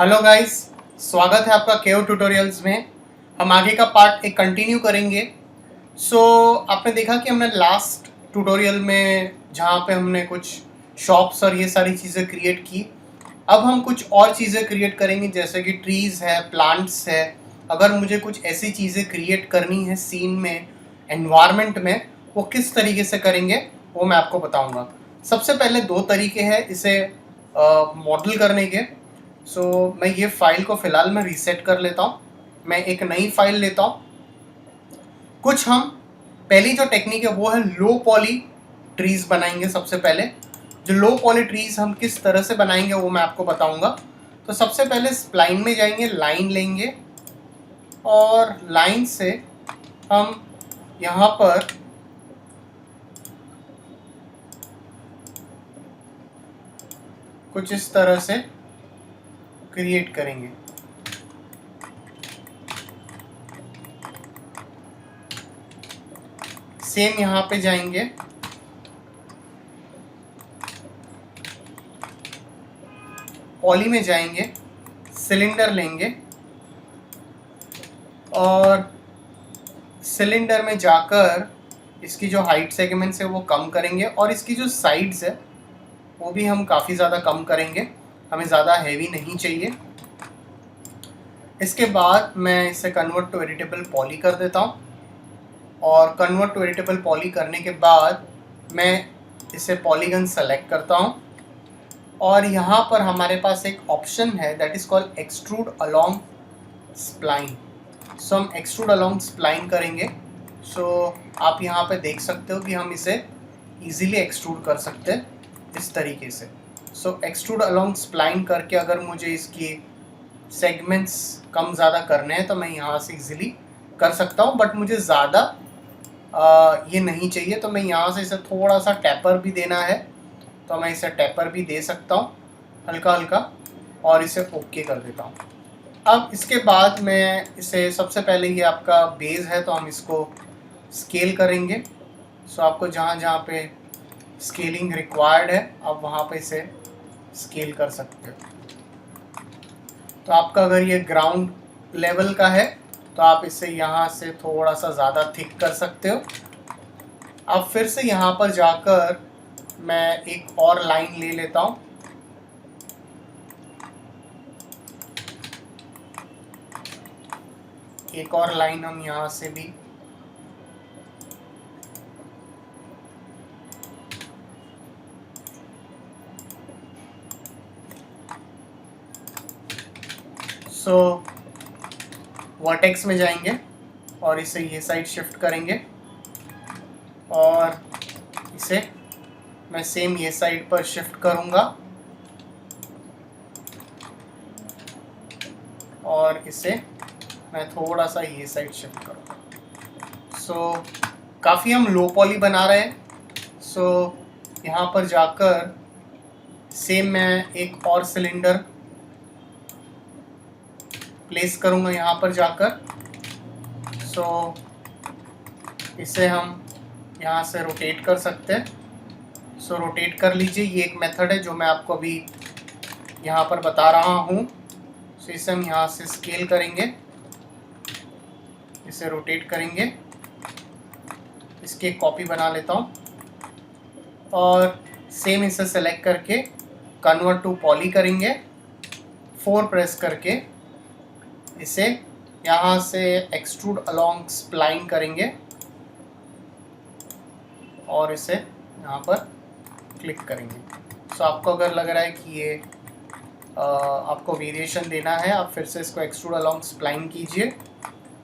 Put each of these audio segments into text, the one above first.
Hello guys, स्वागत है आपका केओ ट्यूटोरियल्स में। हम आगे का पार्ट एक कंटिन्यू करेंगे। आपने देखा कि हमने लास्ट ट्यूटोरियल में जहाँ पे हमने कुछ शॉप्स और ये सारी चीज़ें क्रिएट की, अब हम कुछ और चीज़ें क्रिएट करेंगे जैसे कि ट्रीज़ है, प्लांट्स है। अगर मुझे कुछ ऐसी चीज़ें क्रिएट करनी है सीन में, एनवायरनमेंट में, वो किस तरीके से करेंगे वो मैं आपको बताऊंगा। सबसे पहले दो तरीके हैं इसे मॉडल करने के। मैं ये फाइल को फ़िलहाल मैं रीसेट कर लेता हूँ। मैं एक नई फाइल लेता हूँ। कुछ हम पहली जो टेक्निक है वो है लो पॉली ट्रीज़ बनाएंगे। सबसे पहले जो लो पॉली ट्रीज़ हम किस तरह से बनाएंगे वो मैं आपको बताऊंगा। तो सबसे पहले स्प्लाइन में जाएंगे, लाइन लेंगे और लाइन से हम यहाँ पर कुछ इस तरह से क्रिएट करेंगे। सेम यहाँ पे जाएंगे, पॉली में जाएंगे, सिलेंडर लेंगे और सिलेंडर में जाकर इसकी जो हाइट सेगमेंट्स है वो कम करेंगे और इसकी जो साइड्स है वो भी हम काफ़ी ज़्यादा कम करेंगे। हमें ज़्यादा हैवी नहीं चाहिए। इसके बाद मैं इसे कन्वर्ट टू एडिटेबल पॉली कर देता हूँ और कन्वर्ट टू एडिटेबल पॉली करने के बाद मैं इसे पॉलीगन सेलेक्ट करता हूँ और यहाँ पर हमारे पास एक ऑप्शन है that is called extrude along spline. हम एक्सट्रूड अलोंग स्प्लाइन करेंगे। आप यहाँ पे देख सकते हो कि हम इसे इजीली एक्सट्रूड कर सकते हैं इस तरीके से। एक्सट्रूड अलोंग स्प्लाइन करके अगर मुझे इसकी सेगमेंट्स कम ज़्यादा करने हैं तो मैं यहाँ से इजीली कर सकता हूँ, बट मुझे ज़्यादा ये नहीं चाहिए। तो मैं यहाँ से इसे थोड़ा सा टैपर भी देना है तो मैं इसे टैपर भी दे सकता हूँ हल्का हल्का और इसे ओके कर देता हूँ। अब इसके बाद मैं इसे सबसे पहले ये आपका बेस है तो हम इसको स्केल करेंगे। आपको जहाँ जहाँ पे स्केलिंग रिक्वायर्ड है आप वहाँ पे इसे स्केल कर सकते हो। तो आपका अगर ये ग्राउंड लेवल का है तो आप इसे यहाँ से थोड़ा सा ज़्यादा थिक कर सकते हो। अब फिर से यहाँ पर जाकर मैं एक और लाइन ले लेता हूँ। एक और लाइन हम यहाँ से भी वर्टेक्स में जाएंगे और इसे ये साइड शिफ्ट करेंगे और इसे मैं सेम ये साइड पर शिफ्ट करूँगा और इसे मैं थोड़ा सा ये साइड शिफ्ट करूँगा। काफ़ी हम लो पॉली बना रहे हैं। यहाँ पर जाकर सेम मैं एक और सिलेंडर प्लेस करूँगा यहाँ पर जाकर। इसे हम यहाँ से रोटेट कर सकते हैं। रोटेट कर लीजिए। ये एक मेथड है जो मैं आपको अभी यहाँ पर बता रहा हूँ। इसे हम यहाँ से स्केल करेंगे, इसे रोटेट करेंगे। इसकी एक कॉपी बना लेता हूँ और सेम इसे सेलेक्ट करके कन्वर्ट टू पॉली करेंगे। 4 प्रेस करके इसे यहाँ से एक्सट्रूड अलोंग स्प्लाइन करेंगे और इसे यहाँ पर क्लिक करेंगे। आपको अगर लग रहा है कि ये आपको वेरिएशन देना है, आप फिर से इसको एक्सट्रूड अलोंग स्प्लाइन कीजिए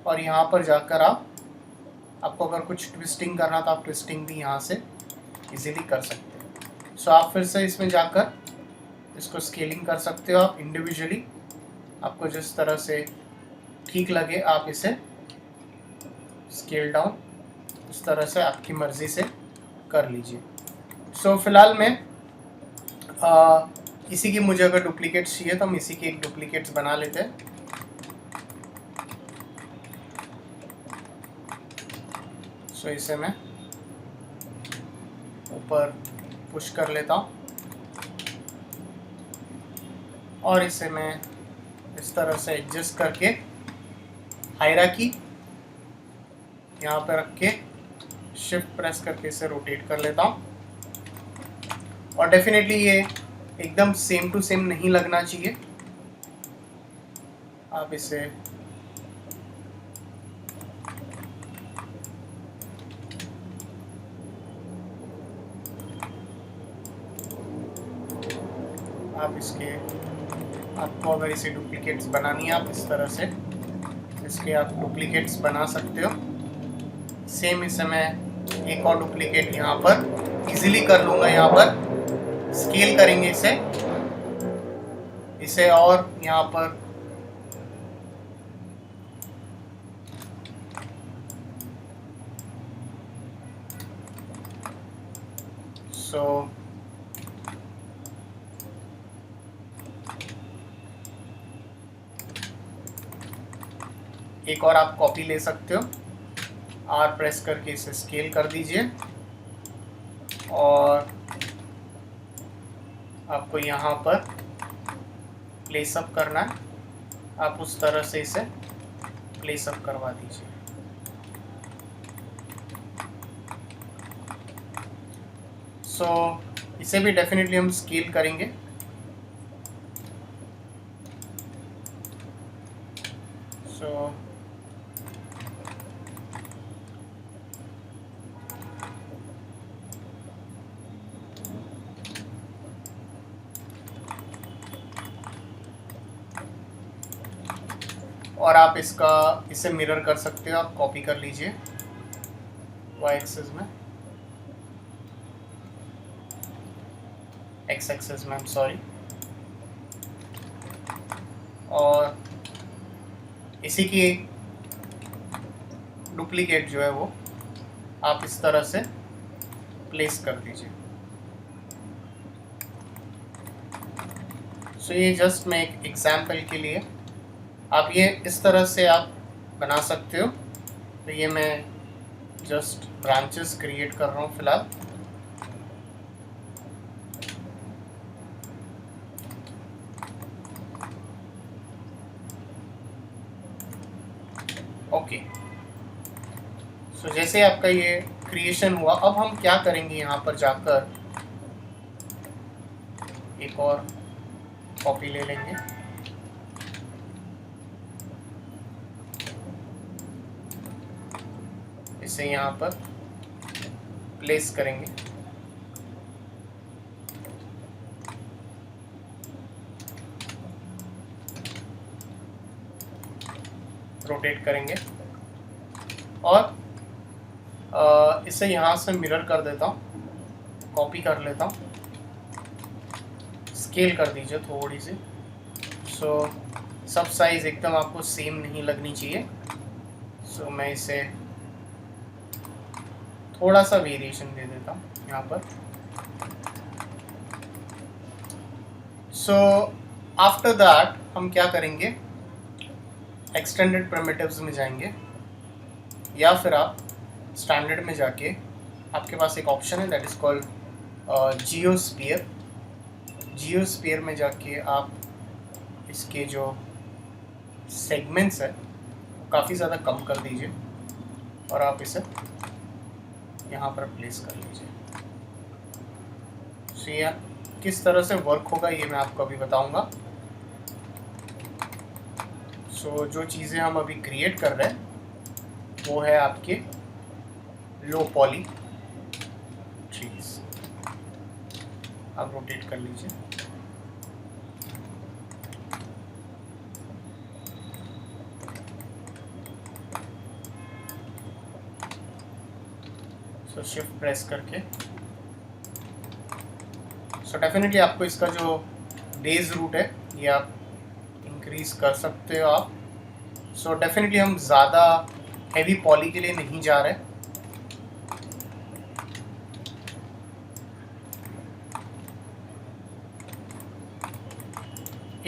और यहाँ पर जाकर आपको अगर कुछ ट्विस्टिंग करना तो आप ट्विस्टिंग भी यहाँ से इजीली कर सकते हैं। आप फिर से इसमें जाकर इसको स्केलिंग कर सकते हो आप इंडिविजुअली। आपको जिस तरह से ठीक लगे आप इसे स्केल डाउन इस तरह से आपकी मर्ज़ी से कर लीजिए। फ़िलहाल मैं इसी की मुझे अगर डुप्लीकेट्स चाहिए तो हम इसी के एक डुप्लीकेट्स बना लेते हैं। इसे मैं ऊपर पुश कर लेता हूँ और इसे मैं इस तरह से एडजस्ट करके हायरार्की यहाँ पे रख के शिफ्ट प्रेस करके इसे रोटेट कर लेता हूँ। और डेफिनेटली ये एकदम सेम टू सेम नहीं लगना चाहिए, आप इसे आपको अगर इसे डुप्लीकेट्स बनानी है आप इस तरह से इसके आप डुप्लीकेट्स बना सकते हो। सेम इसे मैं एक और डुप्लीकेट यहाँ पर इजीली कर लूँगा। यहाँ पर स्केल करेंगे इसे और यहाँ पर एक और आप कॉपी ले सकते हो, आर प्रेस करके इसे स्केल कर दीजिए और आपको यहाँ पर प्लेस अप करना है, आप उस तरह से इसे प्लेस अप करवा दीजिए। इसे भी डेफिनेटली हम स्केल करेंगे। और आप इसे मिरर कर सकते हो, आप कॉपी कर लीजिए वाई एक्सिस में, एक्स एक्सिस में, सॉरी। और इसी की डुप्लीकेट जो है वो आप इस तरह से प्लेस कर दीजिए। ये जस्ट मैं एक एग्जाम्पल के लिए, आप ये इस तरह से आप बना सकते हो। तो ये मैं जस्ट ब्रांचेस क्रिएट कर रहा हूँ फिलहाल। ओके, जैसे आपका ये क्रिएशन हुआ, अब हम क्या करेंगे, यहाँ पर जाकर एक और कॉपी ले लेंगे, इसे यहाँ पर प्लेस करेंगे, रोटेट करेंगे और इसे यहाँ से मिरर कर देता हूँ, कॉपी कर लेता हूँ, स्केल कर दीजिए थोड़ी सी। सब साइज एकदम आपको सेम नहीं लगनी चाहिए। मैं इसे थोड़ा सा वेरिएशन दे देता हूँ यहाँ पर। आफ्टर दैट हम क्या करेंगे, एक्सटेंडेड प्रिमिटिव्स में जाएंगे या फिर आप स्टैंडर्ड में जाके, आपके पास एक ऑप्शन है that is called geosphere. Geosphere में जाके आप इसके जो सेगमेंट्स है काफ़ी ज़्यादा कम कर दीजिए और आप इसे यहाँ पर प्लेस कर लीजिए। ये किस तरह से वर्क होगा ये मैं आपको अभी बताऊंगा। जो चीज़ें हम अभी क्रिएट कर रहे हैं वो है आपके लो पॉली ट्रीज। आप रोटेट कर लीजिए। शिफ्ट प्रेस करके डेफिनेटली आपको इसका जो बेस रूट है ये आप इंक्रीज कर सकते हो आप। डेफिनेटली हम ज़्यादा हैवी पॉली के लिए नहीं जा रहे।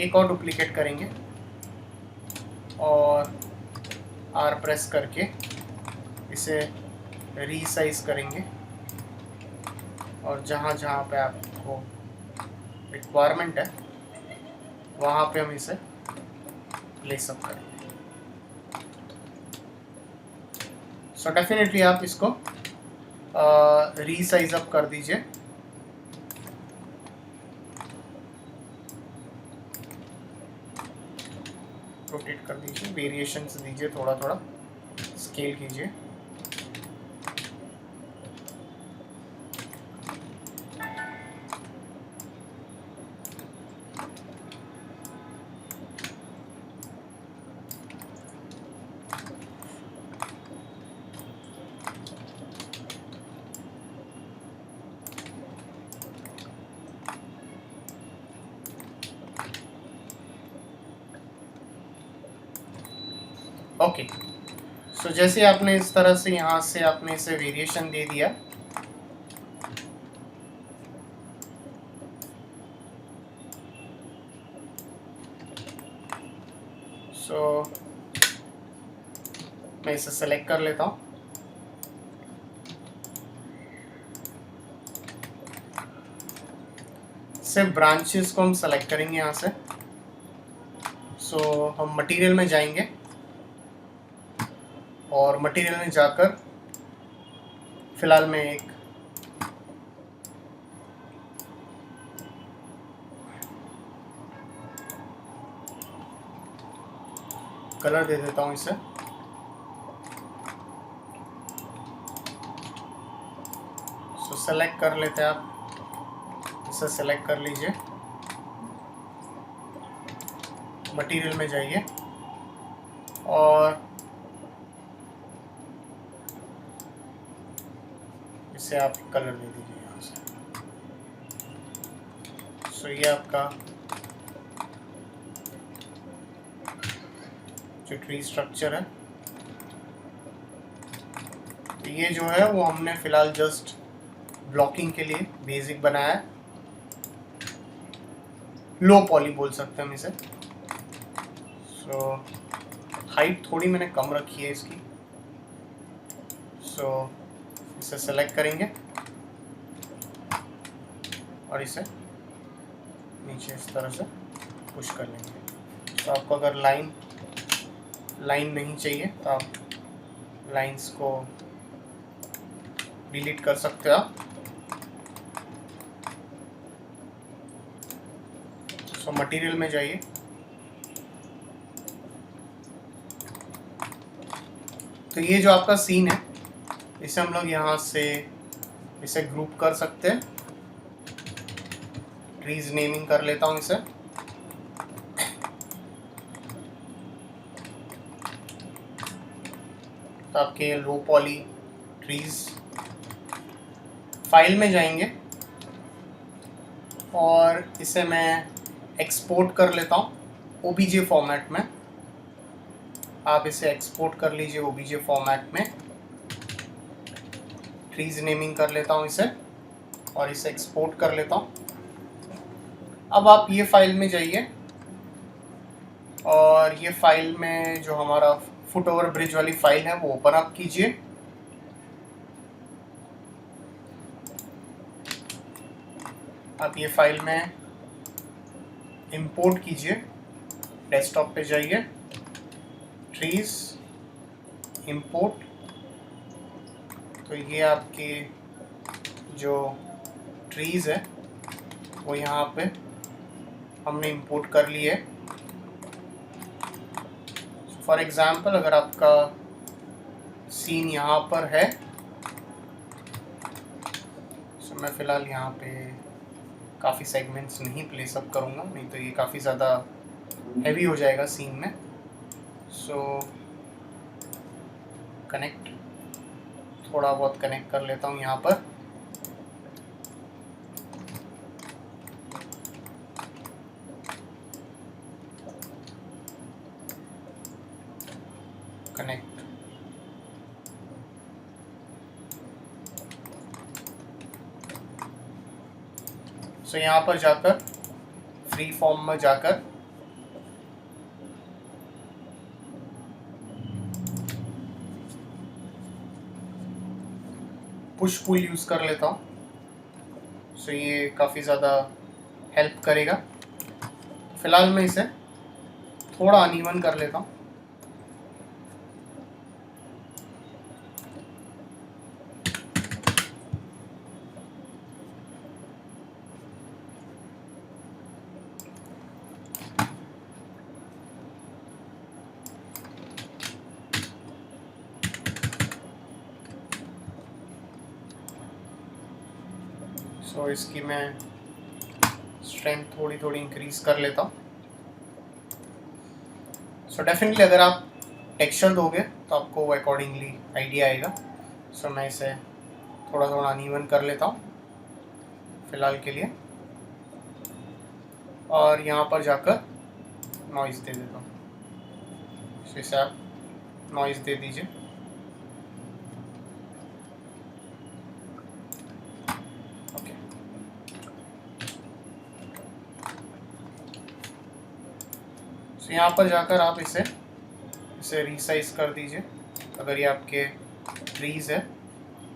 एक और डुप्लीकेट करेंगे और आर प्रेस करके इसे रीसाइज करेंगे और जहाँ जहाँ पे आपको रिक्वायरमेंट है वहाँ पे हम इसे प्लेस अप करेंगे। सो डेफिनेटली आप इसको रीसाइज अप कर दीजिए। रोटेट कर दीजिए, वेरिएशंस दीजिए, थोड़ा थोड़ा स्केल कीजिए। ओके, सो जैसे आपने इस तरह से यहाँ से आपने इसे वेरिएशन दे दिया, सो मैं इसे सेलेक्ट कर लेता हूँ। सिर्फ ब्रांचेस को हम सेलेक्ट करेंगे यहाँ से। सो हम मटेरियल में जाएंगे और मटेरियल में जाकर फिलहाल मैं एक कलर दे देता हूँ इसे। सो सेलेक्ट कर लेते हैं, आप इसे सेलेक्ट कर लीजिए, मटेरियल में जाइए और इसे आप कलर दे दीजिए यहाँ से। सो ये आपका जो ट्री स्ट्रक्चर है, ये जो है वो हमने फिलहाल जस्ट ब्लॉकिंग के लिए बेसिक बनाया है। लो पॉली बोल सकते हैं हम इसे। सो हाइट थोड़ी मैंने कम रखी है इसकी। सो इसे सेलेक्ट करेंगे और इसे नीचे इस तरह से पुश कर लेंगे। तो आपको अगर लाइन नहीं चाहिए तो आप लाइंस को डिलीट कर सकते हो आप। सो मटेरियल में जाइए, तो ये जो आपका सीन है इसे हम लोग यहाँ से इसे ग्रुप कर सकते हैं। ट्रीज नेमिंग कर लेता हूँ इसे। तो आपके लो पॉली ट्रीज फाइल में जाएंगे और इसे मैं एक्सपोर्ट कर लेता हूँ ओबीजे फॉर्मेट में। आप इसे एक्सपोर्ट कर लीजिए ओबीजे फॉर्मेट में। ट्रीज नेमिंग कर लेता हूँ इसे और इसे एक्सपोर्ट कर लेता हूँ। अब आप ये फाइल में जाइए और ये फाइल में जो हमारा फुट ओवर ब्रिज वाली फाइल है वो ओपन अप कीजिए। आप ये फाइल में इंपोर्ट कीजिए, डेस्कटॉप पे जाइए, ट्रीज इंपोर्ट। तो ये आपके जो ट्रीज है वो यहाँ पे हमने इंपोर्ट कर लिए। फॉर एग्जांपल अगर आपका सीन यहाँ पर है, तो मैं फ़िलहाल यहाँ पे काफ़ी सेगमेंट्स नहीं प्लेस अप करूँगा, नहीं तो ये काफ़ी ज़्यादा हैवी हो जाएगा सीन में। सो कनेक्ट, थोड़ा बहुत कनेक्ट कर लेता हूँ यहाँ पर। कनेक्ट, सो यहाँ पर जाकर फ्री फॉर्म में जाकर पुश पुल यूज़ कर लेता हूँ। सो ये काफ़ी ज़्यादा हेल्प करेगा। फ़िलहाल मैं इसे थोड़ा अनइवन कर लेता हूँ। सो इसकी मैं स्ट्रेंथ थोड़ी थोड़ी इंक्रीज कर लेता हूँ। सो डेफिनेटली अगर आप टेक्सचर दोगे तो आपको अकॉर्डिंगली आइडिया आएगा। सो मैं इसे थोड़ा थोड़ा अनइवन कर लेता हूँ फिलहाल के लिए, और यहाँ पर जाकर नॉइज़ दे देता हूँ। सो इसे आप नॉइज़ दे दीजिए। ओके, सो यहाँ पर जाकर आप इसे रीसाइज कर दीजिए। अगर ये आपके ट्रीज़ है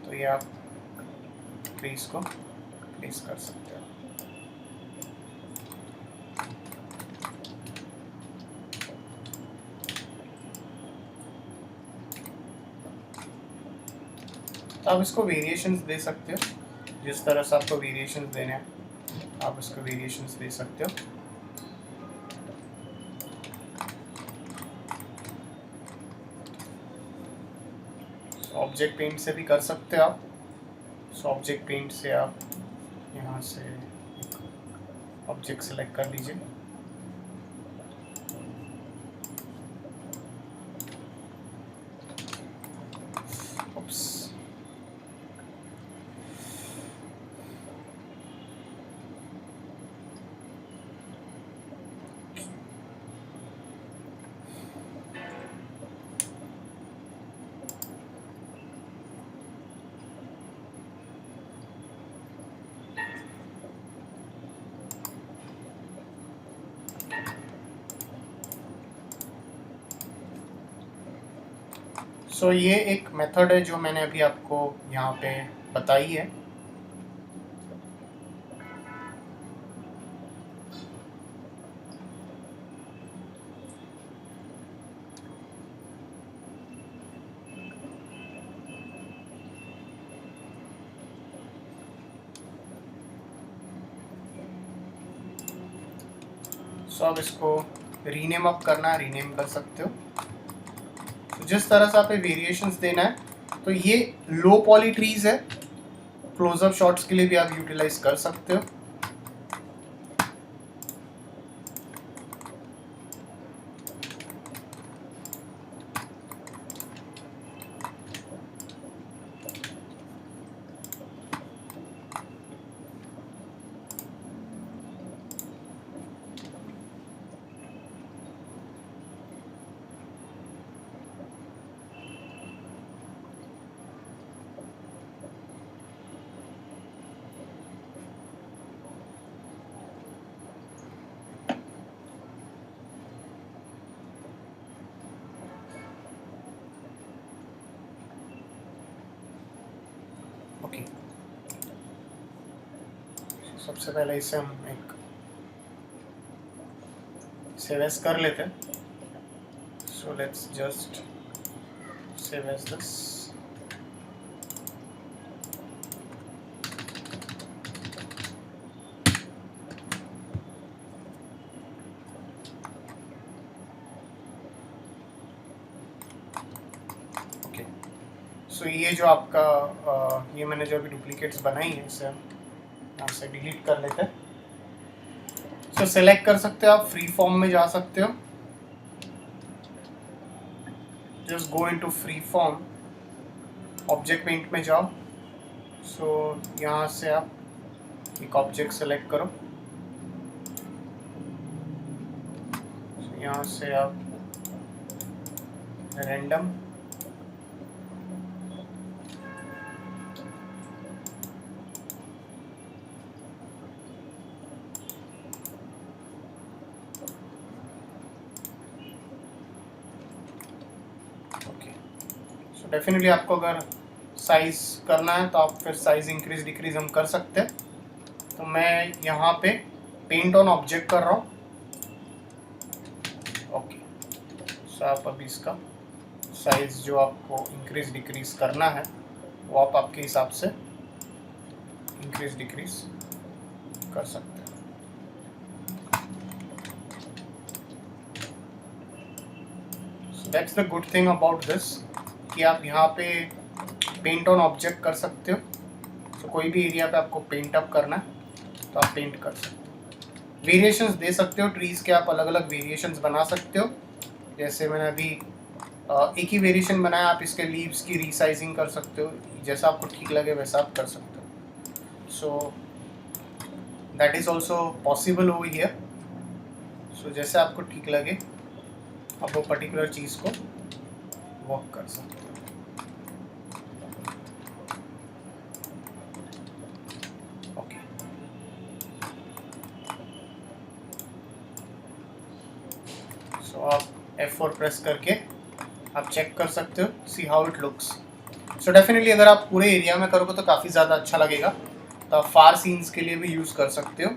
तो ये आप ट्रीज़ को प्लेस कर सकते हो। तो आप इसको वेरिएशंस दे सकते हो, जिस तरह से आपको वेरिएशंस देने हैं आप इसको वेरिएशंस दे सकते हो। ऑब्जेक्ट पेंट से भी कर सकते हो आप। सो ऑब्जेक्ट पेंट से आप यहाँ से ऑब्जेक्ट सेलेक्ट कर लीजिए। सो ये एक मेथड है जो मैंने अभी आपको यहाँ पे बताई है। सो अब इसको रीनेम अप करना है, रीनेम कर सकते हो। जिस तरह से आप वेरिएशंस देना है, तो ये लो पॉली ट्रीज है, क्लोजअप शॉट्स के लिए भी आप यूटिलाइज कर सकते हो। ओके, सबसे पहले इसे हम एक सेव एज कर लेते हैं। So let's just save as this. Okay, so ये जो आपका ये मैंने जो अभी डुप्लीकेट्स बनाई है इसे हम यहाँ से डिलीट कर लेते हैं। सो सेलेक्ट कर सकते हो आप, फ्री फॉर्म में जा सकते हो। Just go into free form, object paint में जाओ। सो यहाँ से आप एक ऑब्जेक्ट सेलेक्ट करो। यहाँ से आप रैंडम डेफिनेटली आपको अगर साइज़ करना है तो आप फिर साइज़ इंक्रीज डिक्रीज हम कर सकते हैं। तो मैं यहाँ पे पेंट ऑन ऑब्जेक्ट कर रहा हूँ। ओके, सो आप अभी इसका साइज़ जो आपको इंक्रीज डिक्रीज करना है वो आप आपके हिसाब से इंक्रीज डिक्रीज कर सकते हैं। So that's the good thing about this कि आप यहाँ पे पेंट ऑन ऑब्जेक्ट कर सकते हो। सो कोई भी एरिया पे आपको पेंट अप करना है तो आप पेंट कर सकते हो। वेरिएशंस दे सकते हो, ट्रीज़ के आप अलग अलग वेरिएशंस बना सकते हो। जैसे मैंने अभी एक ही वेरिएशन बनाया, आप इसके लीव्स की रीसाइजिंग कर सकते हो, जैसा आपको ठीक लगे वैसा आप कर सकते हो। So that is also possible over here. So जैसे आपको ठीक लगे आप वो पर्टिकुलर चीज़ को वर्क कर सकते हो। ओके, सो आप F4 प्रेस करके आप चेक कर सकते हो, see how it looks. So definitely अगर आप पूरे एरिया में करोगे तो काफ़ी ज़्यादा अच्छा लगेगा। तो आप फार सीन्स के लिए भी यूज़ कर सकते हो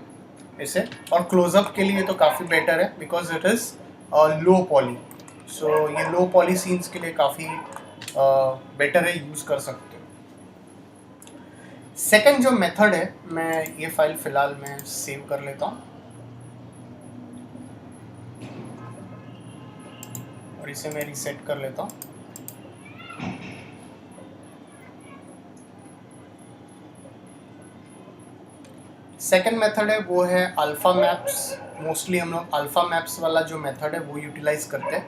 इसे, और क्लोजअप के लिए तो काफ़ी बेटर है because it is low poly. So ये लो पॉली सीन्स के लिए काफ़ी बेटर है, यूज़ कर सकते हो। सेकंड जो मेथड है, मैं ये फाइल फ़िलहाल मैं सेव कर लेता हूँ और इसे मैं रीसेट कर लेता हूँ। सेकंड मेथड है वो है अल्फ़ा मैप्स। मोस्टली हम लोग अल्फ़ा मैप्स वाला जो मेथड है वो यूटिलाइज करते हैं।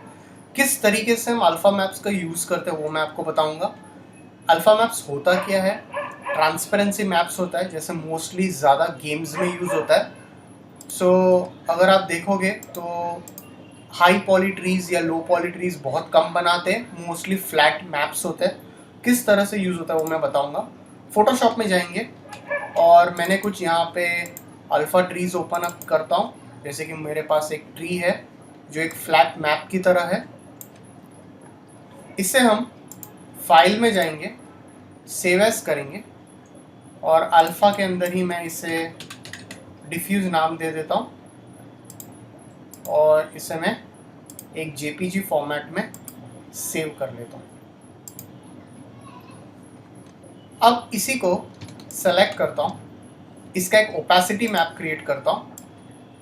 किस तरीके से हम अल्फ़ा मैप्स का यूज़ करते हैं वो मैं आपको बताऊंगा। अल्फ़ा मैप्स होता क्या है, ट्रांसपेरेंसी मैप्स होता है, जैसे मोस्टली ज़्यादा गेम्स में यूज़ होता है। सो अगर आप देखोगे तो हाई पॉली ट्रीज़ या लो पॉली ट्रीज़ बहुत कम बनाते हैं, मोस्टली फ्लैट मैप्स होते हैं। किस तरह से यूज़ होता है वो मैं बताऊंगा। फोटोशॉप में जाएंगे और मैंने कुछ यहाँ पे अल्फ़ा ट्रीज़ ओपन अप करता हूँ। जैसे कि मेरे पास एक ट्री है जो एक फ्लैट मैप की तरह है। इसे हम फाइल में जाएंगे, सेव एज करेंगे और अल्फ़ा के अंदर ही मैं इसे डिफ्यूज़ नाम दे देता हूँ और इसे मैं एक जेपीजी फॉर्मेट में सेव कर लेता हूँ। अब इसी को सेलेक्ट करता हूँ, इसका एक ओपेसिटी मैप क्रिएट करता हूँ।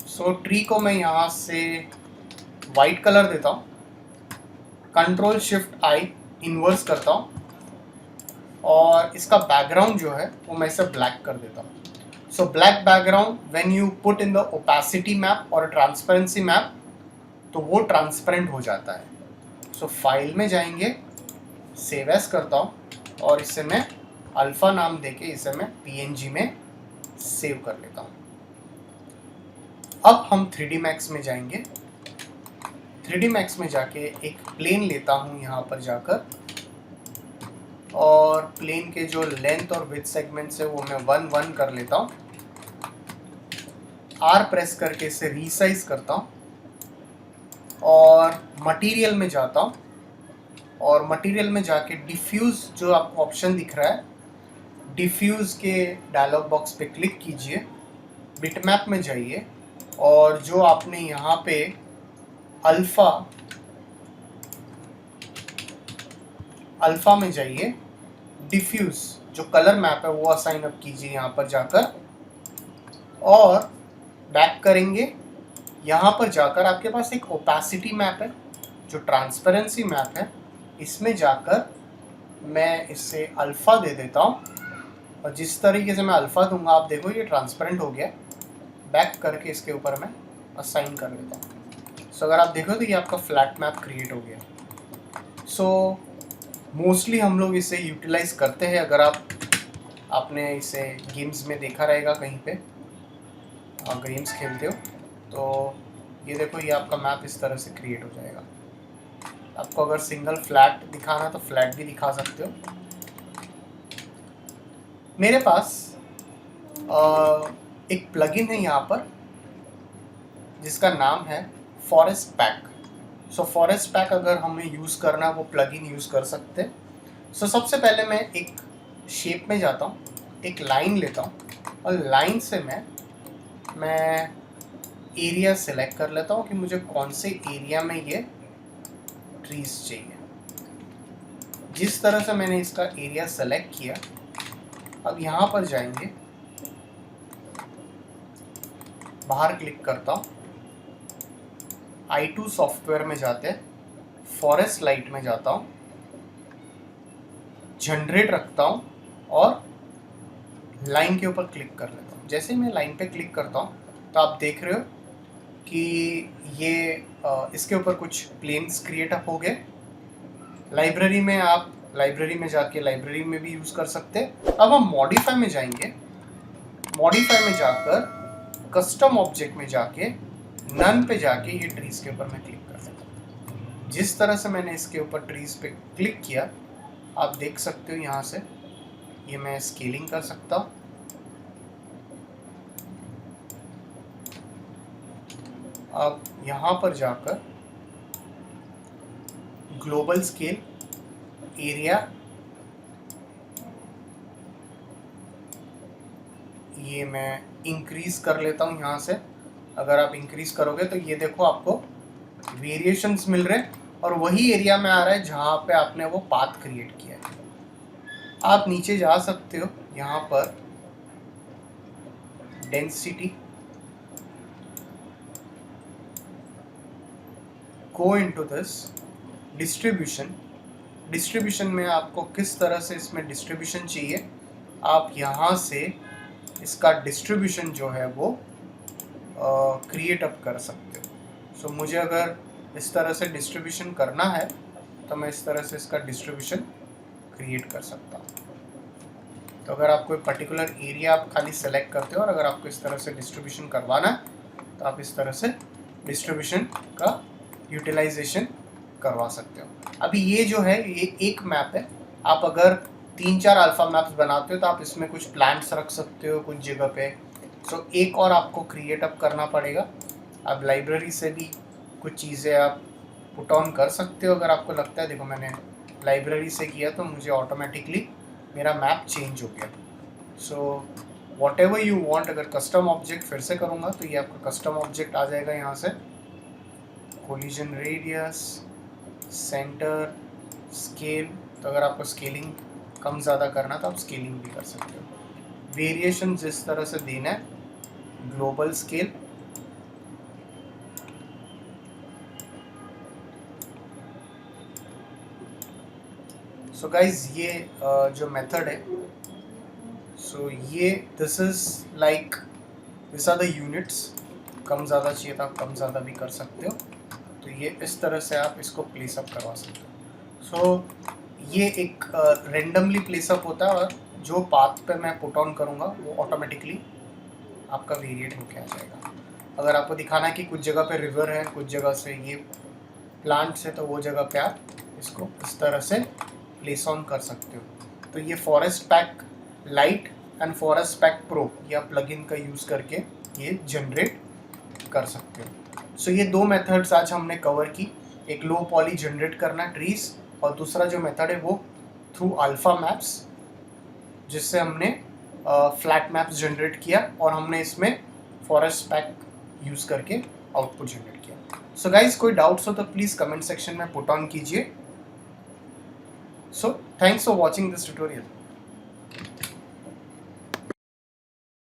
सो ट्री को मैं यहाँ से वाइट कलर देता हूँ, कंट्रोल शिफ्ट आई इन्वर्स करता हूँ और इसका बैकग्राउंड जो है वो मैं इसे ब्लैक कर देता हूँ। So black background when you put in the opacity map और ट्रांसपेरेंसी मैप तो वो ट्रांसपेरेंट हो जाता है। सो फाइल में जाएंगे, सेव एज करता हूँ और इसे मैं अल्फ़ा नाम देके इसे मैं PNG में सेव कर लेता हूँ। अब हम 3D Max में जाएंगे। 3D Max में जाके एक प्लेन लेता हूँ यहाँ पर जाकर और प्लेन के जो लेंथ और विड्थ सेगमेंट्स है वो मैं 1 1 कर लेता हूँ। R प्रेस करके इसे रीसाइज करता हूँ और मटेरियल में जाता हूँ और मटेरियल में जाके डिफ्यूज़ जो आपको ऑप्शन दिख रहा है, डिफ्यूज़ के डायलॉग बॉक्स पे क्लिक कीजिए, बिटमैप में जाइए और जो आपने यहाँ पे अल्फ़ा में जाइए, डिफ्यूज़ जो कलर मैप है वो असाइन अप कीजिए यहाँ पर जाकर और बैक करेंगे। यहाँ पर जाकर आपके पास एक ओपेसिटी मैप है जो ट्रांसपेरेंसी मैप है, इसमें जाकर मैं इससे अल्फ़ा दे देता हूँ और जिस तरीके से मैं अल्फ़ा दूंगा आप देखो ये ट्रांसपेरेंट हो गया। बैक करके इसके ऊपर मैं असाइन कर लेता हूँ। सो अगर आप देखो तो ये आपका फ्लैट मैप क्रिएट हो गया। सो मोस्टली हम लोग इसे यूटिलाइज करते हैं। अगर आपने इसे गेम्स में देखा रहेगा कहीं पे, गेम्स खेलते हो तो ये देखो ये आपका मैप इस तरह से क्रिएट हो जाएगा। आपको अगर सिंगल फ्लैट दिखाना तो फ्लैट भी दिखा सकते हो। मेरे पास एक प्लगइन है यहाँ पर जिसका नाम है forest pack. So forest pack अगर हमें यूज़ करना वो प्लगइन यूज़ कर सकते हैं। सो सबसे पहले मैं एक शेप में जाता हूँ, एक लाइन लेता हूँ और लाइन से मैं एरिया सेलेक्ट कर लेता हूँ कि मुझे कौन से एरिया में ये ट्रीज चाहिए। जिस तरह से मैंने इसका एरिया सेलेक्ट किया, अब यहाँ पर जाएंगे, बाहर क्लिक करता हूँ, i2 सॉफ्टवेयर में जाते हैं, फॉरेस्ट लाइट में जाता हूँ, जनरेट रखता हूँ और लाइन के ऊपर क्लिक कर लेता हूँ। जैसे ही मैं लाइन पे क्लिक करता हूँ तो आप देख रहे हो कि ये इसके ऊपर कुछ प्लेन्स क्रिएट अप हो गए। लाइब्रेरी में आप लाइब्रेरी में जाके लाइब्रेरी में भी यूज़ कर सकते हैं। अब हम मॉडिफाई में जाएंगे, मॉडिफाई में जाकर कस्टम ऑब्जेक्ट में जाके नन पे जाके ये ट्रीज के ऊपर मैं क्लिक कर सकता हूँ। जिस तरह से मैंने इसके ऊपर ट्रीज पे क्लिक किया, आप देख सकते हो यहाँ से ये मैं स्केलिंग कर सकता हूँ। अब यहाँ पर जाकर ग्लोबल स्केल एरिया, ये मैं इंक्रीज कर लेता हूँ यहाँ से। अगर आप इंक्रीज करोगे तो ये देखो आपको वेरिएशंस मिल रहे हैं और वही एरिया में आ रहा है जहाँ पे आपने वो पाथ क्रिएट किया है। आप नीचे जा सकते हो, यहाँ पर density, go into this distribution. Distribution में आपको किस तरह से इसमें डिस्ट्रीब्यूशन चाहिए, आप यहाँ से इसका डिस्ट्रीब्यूशन जो है वो क्रिएट अप कर सकते हो। सो मुझे अगर इस तरह से डिस्ट्रीब्यूशन करना है तो मैं इस तरह से इसका डिस्ट्रीब्यूशन क्रिएट कर सकता हूँ। तो अगर आप कोई पर्टिकुलर एरिया आप खाली सेलेक्ट करते हो और अगर आपको इस तरह से डिस्ट्रीब्यूशन करवाना है तो आप इस तरह से डिस्ट्रीब्यूशन का यूटिलाइजेशन करवा सकते हो। अभी ये जो है ये एक मैप है। आप अगर 3-4 अल्फ़ा मैप्स बनाते हो तो आप इसमें कुछ प्लांट्स रख सकते हो कुछ जगह पे। सो एक और आपको क्रिएट अप करना पड़ेगा। आप लाइब्रेरी से भी कुछ चीज़ें आप पुट ऑन कर सकते हो अगर आपको लगता है। देखो मैंने लाइब्रेरी से किया तो मुझे ऑटोमेटिकली मेरा मैप चेंज हो गया। So what ever you want, अगर कस्टम ऑब्जेक्ट फिर से करूँगा तो ये आपका कस्टम ऑब्जेक्ट आ जाएगा। यहाँ से कोलिजन रेडियस, सेंटर, स्केल, तो अगर आपको स्केलिंग कम ज़्यादा करना तो आप स्केलिंग भी कर सकते हो। वेरिएशन जिस तरह से देना है, ग्लोबल स्केल, सो गाइज ये जो मेथड है, सो ये this is like this are the units. कम ज़्यादा चाहिए तो आप कम ज़्यादा भी कर सकते हो। तो ये इस तरह से आप इसको प्लेसअप करवा सकते हो। सो ये एक रेंडमली प्लेसअप होता है और जो पाथ पे मैं पुट ऑन करूँगा वो ऑटोमेटिकली आपका वेरिएट होके आ जाएगा। अगर आपको दिखाना है कि कुछ जगह पे रिवर है, कुछ जगह से ये प्लांट्स है, तो वो जगह पे आप इसको इस तरह से प्लेस ऑन कर सकते हो। तो ये forest pack light and forest pack pro या प्लगइन का यूज़ करके ये जनरेट कर सकते हो। सो ये दो मेथड्स आज हमने कवर की। एक लो पॉली जनरेट करना ट्रीज, और दूसरा जो मेथड है वो थ्रू अल्फ़ा मैप्स, जिससे हमने फ्लैट मैप्स जनरेट किया और हमने इसमें फॉरेस्ट पैक यूज़ करके आउटपुट जनरेट किया। सो गाइज कोई डाउट्स हो तो प्लीज़ कमेंट सेक्शन में पुट ऑन कीजिए। So thanks for watching this tutorial.